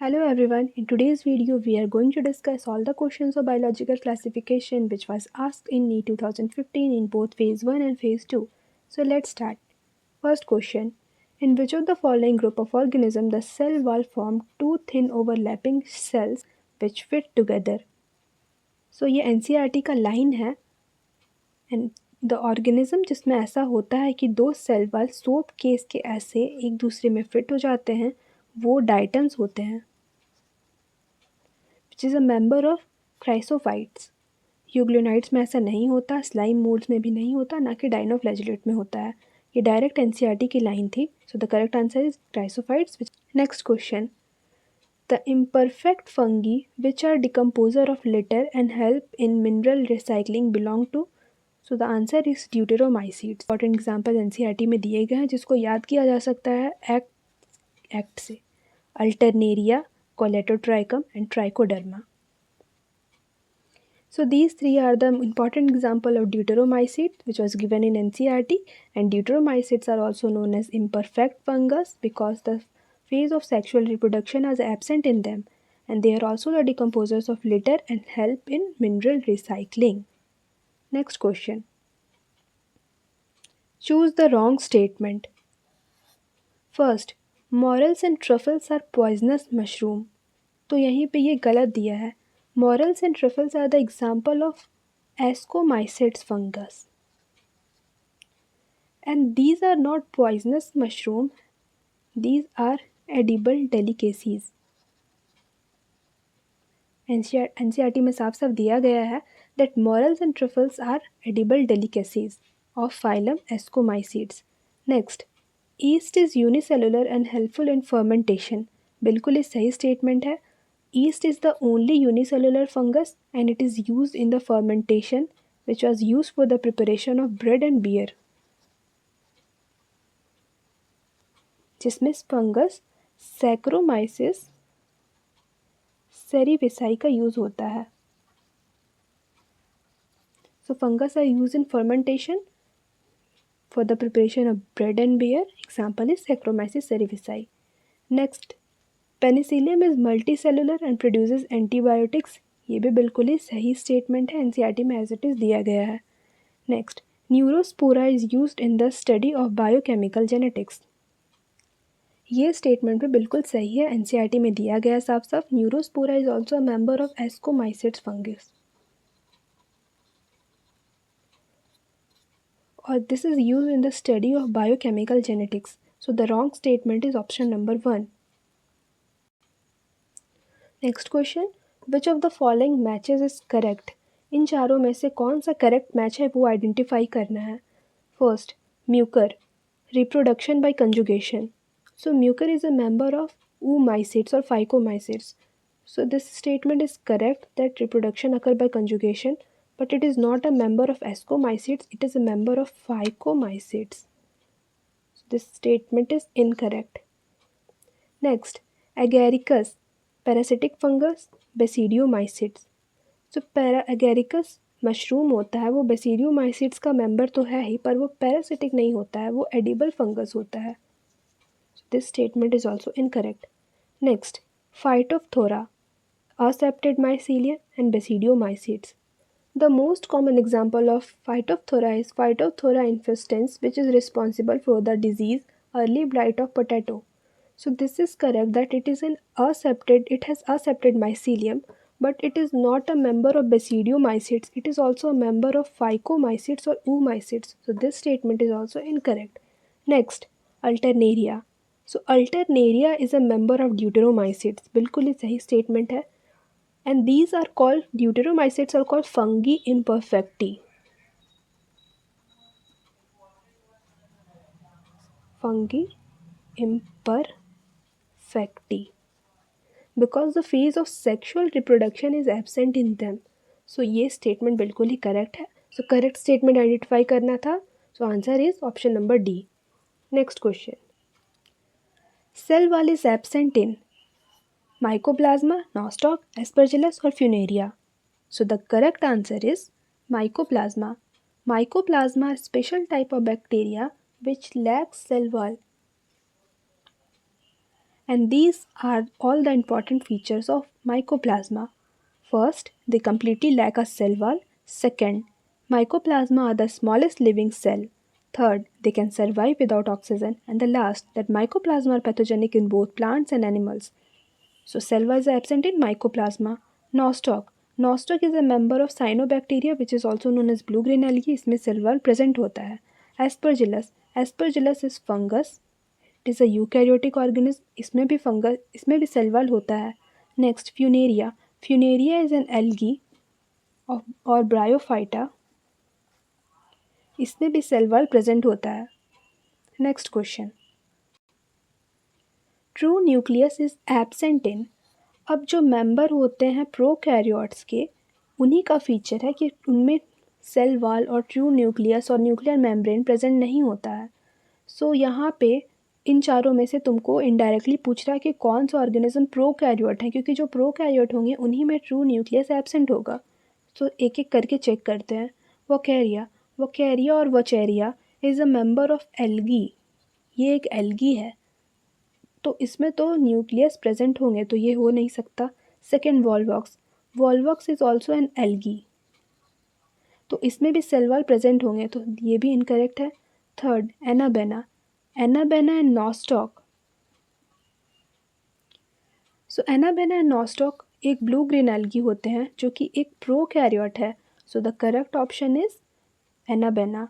Hello everyone, in today's video we are going to discuss all the questions of biological classification which was asked in NEET 2015 in both phase 1 and phase 2. So let's start. First question. In which of the following group of organisms the cell wall formed two thin overlapping cells which fit together? So ये NCERT का line है and the organism जिसमें ऐसा होता है कि दो cell wall soap case के ऐसे एक दूसरे में फिट हो जाते हैं वो डाइटन्स होते हैं which is a member of chrysophytes. Euglenoids में ऐसा नहीं होता, स्लाइम मोल्ड्स में भी नहीं होता, ना कि डाइनोफ्लैजिलेट में होता है. ये डायरेक्ट एनसीईआरटी की लाइन थी. सो the correct answer is chrysophytes. Next question. The imperfect fungi which are decomposer of litter and help in mineral recycling belong to. So the answer is deuteromycetes. Important example NCERT में दिए गए हैं जिसको याद किया जा सकता है एक्ट से. Alternaria, Colletotrichum and trichoderma. So these three are the important example of deuteromycetes which was given in NCERT, and deuteromycetes are also known as imperfect fungus because the phase of sexual reproduction is absent in them, and they are also the decomposers of litter and help in mineral recycling. Next question. Choose the wrong statement. First, morels and truffles are poisonous mushroom. तो यहीं पे ये गलत दिया है. Morels and truffles are the example of Ascomycetes fungus. And these are not poisonous mushroom, these are edible delicacies. NCERT में साफ साफ दिया गया है that morels and truffles are edible delicacies of phylum Ascomycetes. Next, yeast is unicellular and helpful in fermentation. बिल्कुल ही सही statement है. Yeast is the only unicellular fungus and it is used in the fermentation which was used for the preparation of bread and beer. जिसमें fungus saccharomyces सेरिविसाई का use होता है. So fungus are used in fermentation for the preparation of bread and beer. Example is Saccharomyces cerevisiae. Next, penicillium is multicellular and produces antibiotics. ये भी बिल्कुल ही सही statement है. एनसीईआरटी में एज इट इज़ दिया गया है. Next, Neurospora is used in the study of biochemical genetics. ये स्टेटमेंट भी बिल्कुल सही है. एनसीईआरटी में दिया गया साफ साफ. Neurospora is also a member of ascomycetes fungus और this is used in the study of biochemical genetics. So the wrong statement is option number 1. Next question. Which of the following matches is correct. इन चारों में से कौन सा correct match है वो identify करना है. First, Mucor, reproduction by conjugation. So mucor is a member of oomycetes or phycomycetes. So this statement is correct that reproduction occur by conjugation, but it is not a member of ascomycetes, it is a member of phycomycetes. So this statement is incorrect. Next, agaricus, parasitic fungus, basidiomycetes. So agaricus mushroom होता है, वो बेसिडियोमाइसिट्स का member तो है ही, पर वो parasitic नहीं होता है, वो एडिबल फंगस होता है. This statement is also incorrect. Next, Phytophthora, asepted mycelium and basidiomycetes. The most common example of Phytophthora is Phytophthora infestans, which is responsible for the disease early blight of potato. So this is correct that it has asepted mycelium, but it is not a member of basidiomycetes. It is also a member of phycomycetes or oomycetes. So this statement is also incorrect. Next, Alternaria. So Alternaria is a member of Deuteromycetes. बिल्कुल ही सही statement है. And these are called, Deuteromycetes are called fungi imperfecti. Fungi imperfecti. Because the phase of sexual reproduction is absent in them. So ये statement बिल्कुल ही correct है. So correct statement identify करना था. So answer is option number D. Next question. Cell wall is absent in Mycoplasma, Nostoc, Aspergillus or Funaria. So the correct answer is Mycoplasma. Mycoplasma is a special type of bacteria which lacks cell wall. And these are all the important features of mycoplasma. First, they completely lack a cell wall. Second, mycoplasma are the smallest living cell. Third, they can survive without oxygen. And the last, that mycoplasma are pathogenic in both plants and animals. So cell wall is absent in mycoplasma. Nostoc. Nostoc is a member of cyanobacteria which is also known as blue green algae. इसमें cell wall present होता है. Aspergillus. Aspergillus is fungus. It is a eukaryotic organism. इसमें भी fungus, इसमें भी cell wall होता है. Next, Funaria. Funaria is an algae और Bryophyta. इसमें भी cell wall present होता है. Next question. True nucleus is absent in. अब जो मेंबर होते हैं प्रोकैरियोट्स के, उन्हीं का फीचर है कि उनमें सेल वॉल और ट्रू न्यूक्लियस और न्यूक्लियर मेम्ब्रेन प्रेजेंट नहीं होता है. सो यहाँ पे इन चारों में से तुमको इनडायरेक्टली पूछ रहा है कि कौन सा ऑर्गेनिज्म प्रोकैरियोट है, क्योंकि जो प्रोकैरियोट होंगे उन्हीं में ट्रू न्यूक्लियस एब्सेंट होगा. सो एक एक करके चेक करते हैं. वोकैरिया और Vaucheria is a member of algae. ये एक एल्गी है, तो इसमें तो न्यूक्लियस प्रेजेंट होंगे, तो ये हो नहीं सकता. Second, Volvox is also an algae, तो इसमें भी सेल वॉल प्रेजेंट होंगे, तो ये भी इनकरेक्ट है. Third, anabaena and nostoc. So anabaena and nostoc एक ब्लू ग्रीन एल्गी होते हैं जो कि एक प्रोकैरियोट है. सो the correct option is anabaena.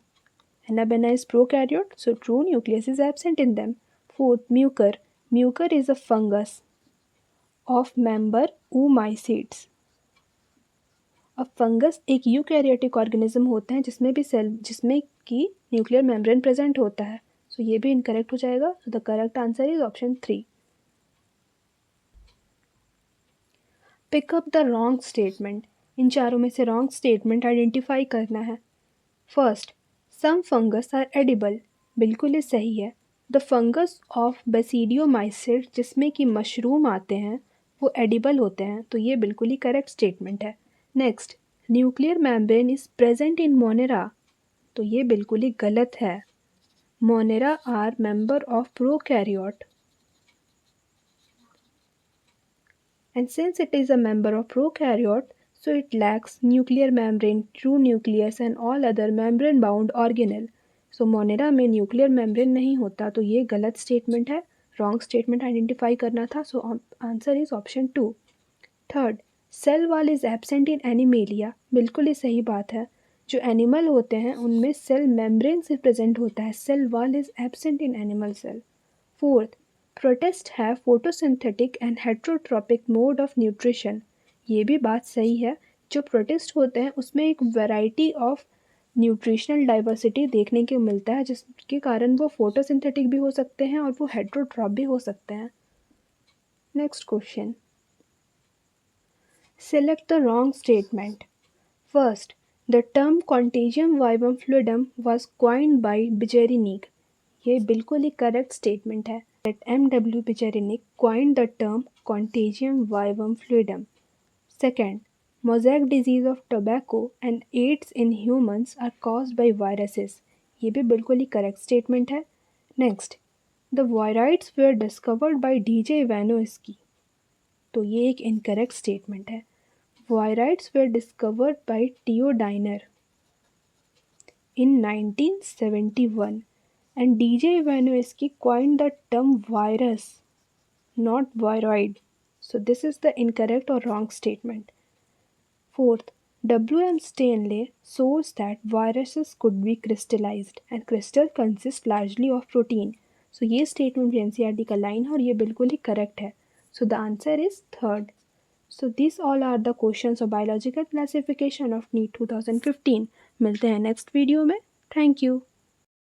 Anabena is prokaryote, so true nucleus is absent in them. Fourth, Mucor. Mucor is a fungus of member Oomycetes. अब fungus एक eukaryotic organism होते हैं जिसमें कि न्यूक्लियर मेम्ब्रेन प्रेजेंट होता है. सो ये भी इनकरेक्ट हो जाएगा. So the correct answer is option 3. Pick up the wrong statement. इन चारों में से रॉन्ग स्टेटमेंट आइडेंटिफाई करना है. First, some fungus are edible. बिल्कुल ही सही है. द फंगस ऑफ बेसिडियोमाइसिस जिसमें कि मशरूम आते हैं वो एडिबल होते हैं, तो ये बिल्कुल ही करेक्ट स्टेटमेंट है. Next, nuclear membrane is present in Monera, तो ये बिल्कुल ही गलत है. Monera are member of prokaryote, and since it is a member of prokaryote, so it lacks nuclear membrane, true nucleus and all other membrane bound organelle. So Monera में nuclear membrane नहीं होता, तो ये गलत स्टेटमेंट है. Wrong statement identify करना था. So answer is option 2. Third, cell wall is absent in Animalia. बिल्कुल ही सही बात है. जो एनिमल होते हैं उनमें सेल मेम्ब्रेन से प्रेजेंट होता है. Cell wall is absent in animal cell. Fourth, protist है photosynthetic and heterotrophic mode of nutrition. ये भी बात सही है. जो प्रोटिस्ट होते हैं उसमें एक वैरायटी ऑफ न्यूट्रिशनल डाइवर्सिटी देखने को मिलता है, जिसके कारण वो फोटोसिंथेटिक भी हो सकते हैं और वो हेट्रोट्रॉप भी हो सकते हैं. Next question. Select the wrong statement. First, the term contagium vivum fluidum was coined by Beijerinck. ये बिल्कुल ही करेक्ट स्टेटमेंट है. That M.W. Bijarinic coined the term contagium vivum fluidum. Second, mosaic disease of tobacco and AIDS in humans are caused by viruses. ये भी बिल्कुल ही correct statement है. Next, the viroids were discovered by DJ Vanowski. तो ये एक incorrect statement है. Viroids were discovered by Theo Diner in 1971. And DJ Vanowski coined the term virus, not viroid. So this is the incorrect or wrong statement. Fourth, W.M. Stanley shows that viruses could be crystallized and crystal consist largely of protein. So ये statement भी NCERT का line है और ये बिल्कुल ही correct है. So the answer is third. So these all are the questions of biological classification of NEET 2015. मिलते हैं next video में. Thank you.